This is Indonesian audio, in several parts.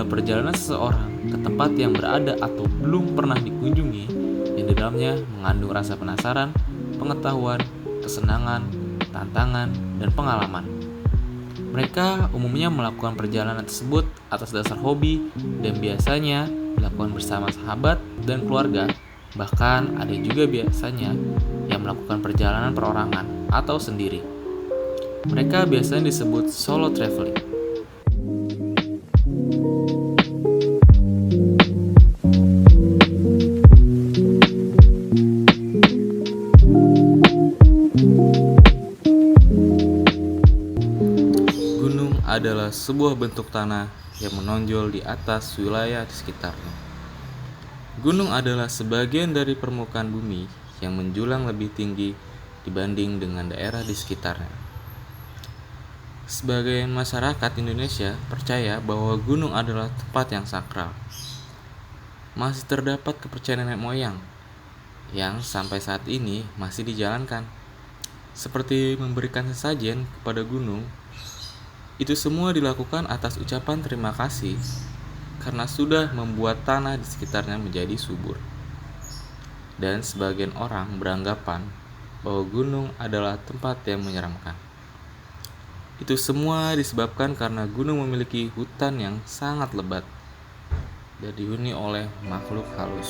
Dalam perjalanan seseorang ke tempat yang berada atau belum pernah dikunjungi, yang di dalamnya mengandung rasa penasaran, pengetahuan, kesenangan, tantangan, dan pengalaman. Mereka umumnya melakukan perjalanan tersebut atas dasar hobi dan biasanya dilakukan bersama sahabat dan keluarga. Bahkan ada juga biasanya yang melakukan perjalanan perorangan atau sendiri. Mereka biasanya disebut solo traveling. Gunung adalah sebuah bentuk tanah yang menonjol di atas wilayah di sekitarnya. Gunung adalah sebagian dari permukaan bumi yang menjulang lebih tinggi dibanding dengan daerah di sekitarnya. Sebagai masyarakat Indonesia percaya bahwa gunung adalah tempat yang sakral. Masih terdapat kepercayaan nenek moyang yang sampai saat ini masih dijalankan, seperti memberikan sesajen kepada gunung. Itu semua dilakukan atas ucapan terima kasih karena sudah membuat tanah di sekitarnya menjadi subur. Dan sebagian orang beranggapan bahwa gunung adalah tempat yang menyeramkan. Itu semua disebabkan karena gunung memiliki hutan yang sangat lebat dan dihuni oleh makhluk halus.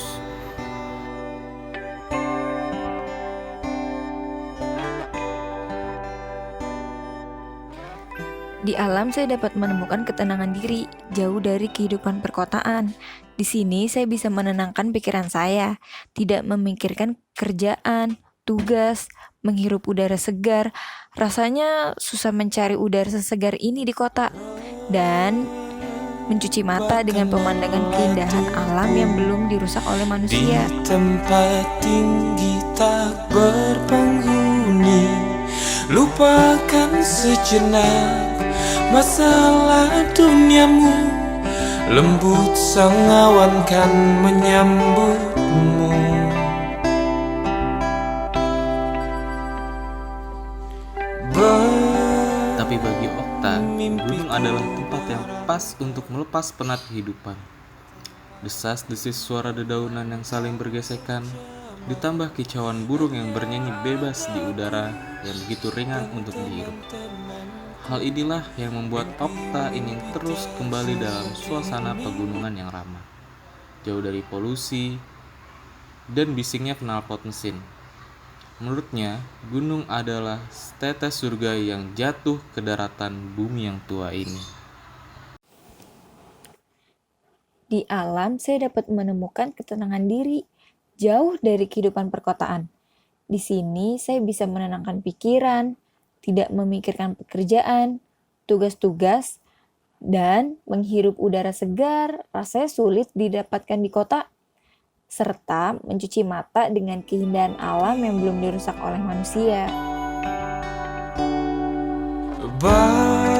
Di alam saya dapat menemukan ketenangan diri, jauh dari kehidupan perkotaan. Di sini saya bisa menenangkan pikiran saya, tidak memikirkan kerjaan, tugas, menghirup udara segar. Rasanya susah mencari udara sesegar ini di kota. Dan mencuci mata dengan pemandangan keindahan alam yang belum dirusak oleh manusia. Di tempat tinggi tak berpenghuni, lupakan sejenak masalah duniamu. Lembut sang awan kan menyambutmu. Tapi bagi Okta, gunung adalah tempat yang pas untuk melepas penat kehidupan. Desas-desis suara dedaunan yang saling bergesekan, ditambah kicauan burung yang bernyanyi bebas di udara yang begitu ringan untuk dihirup. Hal inilah yang membuat Okta ingin terus kembali dalam suasana pegunungan yang ramah, jauh dari polusi dan bisingnya knalpot mesin. Menurutnya, gunung adalah tetes surga yang jatuh ke daratan bumi yang tua ini. Di alam saya dapat menemukan ketenangan diri, jauh dari kehidupan perkotaan. Di sini saya bisa menenangkan pikiran, tidak memikirkan pekerjaan, tugas-tugas, dan menghirup udara segar rasanya sulit didapatkan di kota, serta mencuci mata dengan keindahan alam yang belum dirusak oleh manusia. Bahagia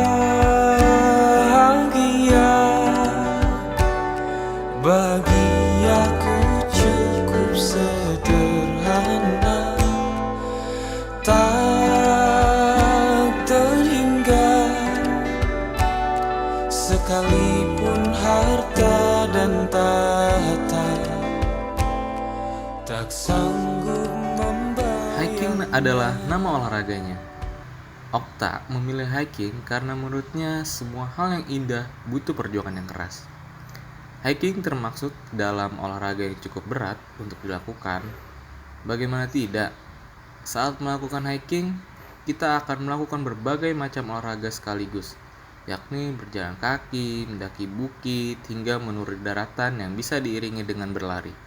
bagi aku cukup sederhana, tak terhingga sekalipun harta dan tahta tak sanggup membayar. Hiking adalah nama olahraganya. Okta memilih hiking karena menurutnya semua hal yang indah butuh perjuangan yang keras. Hiking termasuk dalam olahraga yang cukup berat untuk dilakukan. Bagaimana tidak? Saat melakukan hiking, kita akan melakukan berbagai macam olahraga sekaligus, yakni berjalan kaki, mendaki bukit, hingga menuruni daratan yang bisa diiringi dengan berlari.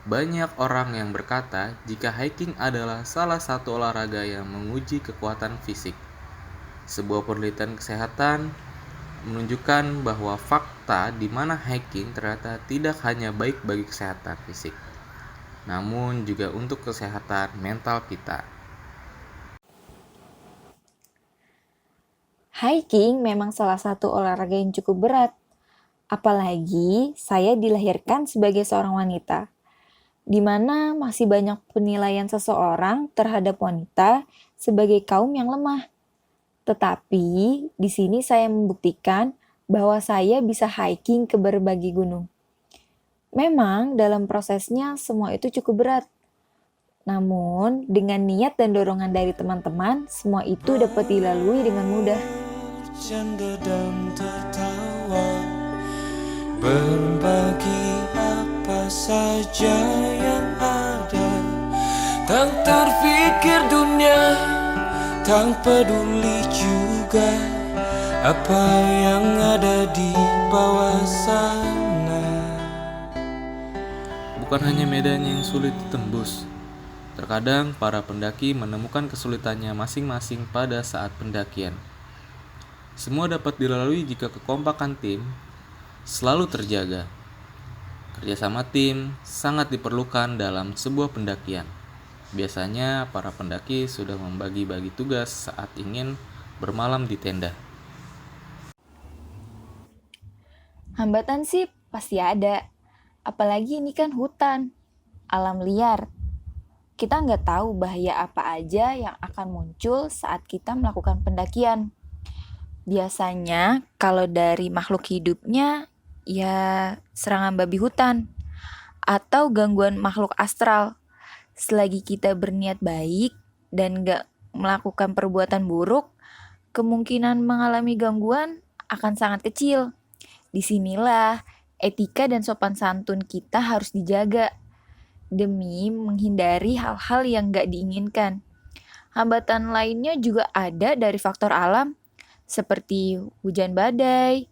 Banyak orang yang berkata jika hiking adalah salah satu olahraga yang menguji kekuatan fisik. Sebuah penelitian kesehatan menunjukkan bahwa fakta di mana hiking ternyata tidak hanya baik bagi kesehatan fisik, namun juga untuk kesehatan mental kita. Hiking memang salah satu olahraga yang cukup berat. Apalagi saya dilahirkan sebagai seorang wanita, di mana masih banyak penilaian seseorang terhadap wanita sebagai kaum yang lemah. Tetapi di sini saya membuktikan bahwa saya bisa hiking ke berbagai gunung. Memang dalam prosesnya semua itu cukup berat. Namun, dengan niat dan dorongan dari teman-teman, semua itu dapat dilalui dengan mudah. Bercanda dan tertawa, berbagi apa saja yang ada. Tak terfikir dunia, tak peduli juga apa yang ada di bawah sana. Bukan hanya medannya yang sulit ditembus. Terkadang para pendaki menemukan kesulitannya masing-masing pada saat pendakian. Semua dapat dilalui jika kekompakan tim selalu terjaga. Kerjasama tim sangat diperlukan dalam sebuah pendakian. Biasanya para pendaki sudah membagi-bagi tugas saat ingin bermalam di tenda. Hambatan sih pasti ada. Apalagi ini kan hutan, alam liar. Kita nggak tahu bahaya apa aja yang akan muncul saat kita melakukan pendakian. Biasanya kalau dari makhluk hidupnya, ya serangan babi hutan atau gangguan makhluk astral. Selagi kita berniat baik dan nggak melakukan perbuatan buruk, kemungkinan mengalami gangguan akan sangat kecil. Disinilah etika dan sopan santun kita harus dijaga demi menghindari hal-hal yang gak diinginkan. Hambatan lainnya juga ada dari faktor alam, seperti hujan badai,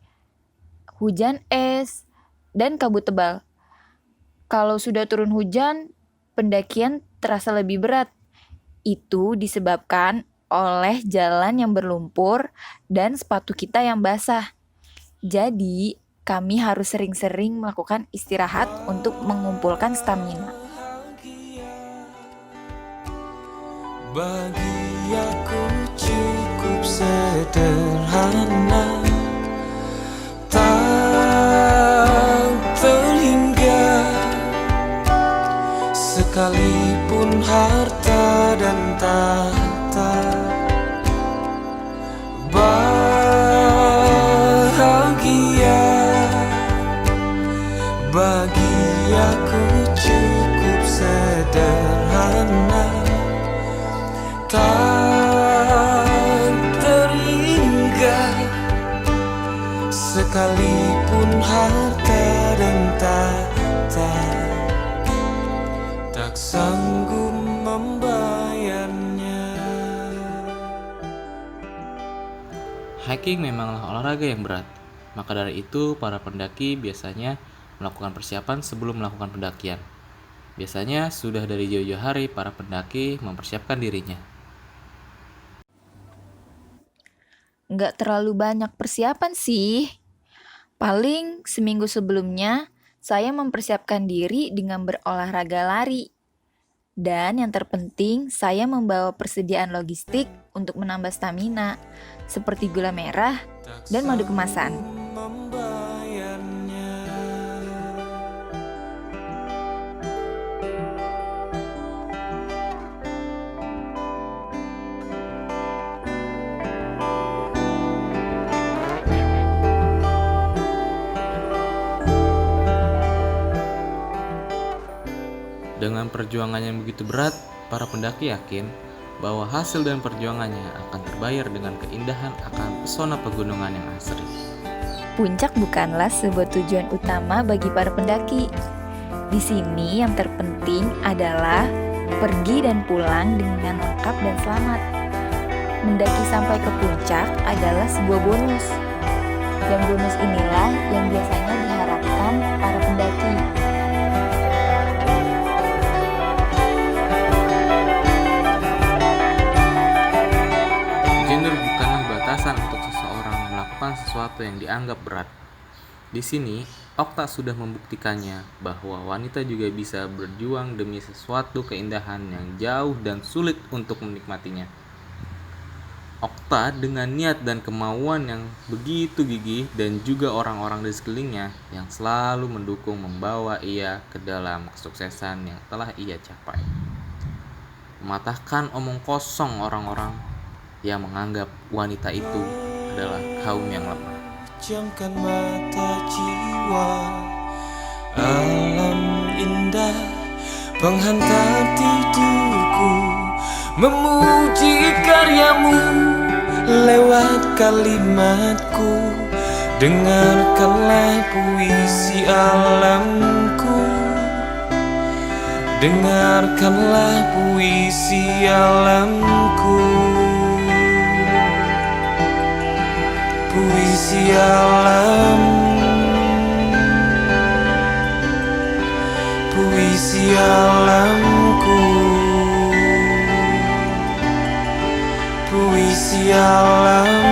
hujan es, dan kabut tebal. Kalau sudah turun hujan, pendakian terasa lebih berat. Itu disebabkan oleh jalan yang berlumpur dan sepatu kita yang basah. Jadi, kami harus sering-sering melakukan istirahat untuk mengumpulkan stamina. Bagi aku cukup sederhana, tak terhingga, sekalipun harta dan tahta. Bahagia bagi aku cukup sederhana, tak terhingga, sekalipun harta dan tahta tak sanggup membayarnya. Hiking memanglah olahraga yang berat. Maka dari itu, para pendaki biasanya melakukan persiapan sebelum melakukan pendakian. Biasanya sudah dari jauh-jauh hari para pendaki mempersiapkan dirinya. Nggak terlalu banyak persiapan sih. Paling seminggu sebelumnya, saya mempersiapkan diri dengan berolahraga lari. Dan yang terpenting, saya membawa persediaan logistik untuk menambah stamina, seperti gula merah dan madu kemasan. Membayarnya. Dengan perjuangan yang begitu berat, para pendaki yakin bahwa hasil dan perjuangannya akan terbayar dengan keindahan akan pesona pegunungan yang asri. Puncak bukanlah sebuah tujuan utama bagi para pendaki. Di sini yang terpenting adalah pergi dan pulang dengan lengkap dan selamat. Mendaki sampai ke puncak adalah sebuah bonus. Dan bonus inilah yang biasanya diharapkan para pendaki. Gender bukanlah batasan untuk seseorang melakukan sesuatu yang dianggap berat. Di sini, Okta sudah membuktikannya bahwa wanita juga bisa berjuang demi sesuatu keindahan yang jauh dan sulit untuk menikmatinya. Okta dengan niat dan kemauan yang begitu gigih dan juga orang-orang di sekelilingnya yang selalu mendukung membawa ia ke dalam kesuksesan yang telah ia capai. Mematahkan omong kosong orang-orang yang menganggap wanita itu adalah kaum yang lemah. Pejamkan mata jiwa, alam indah penghantar tidurku, memuji karyamu lewat kalimatku. Dengarkanlah puisi alamku, dengarkanlah puisi alamku. Puisi alam, puisi alamku, puisi alam.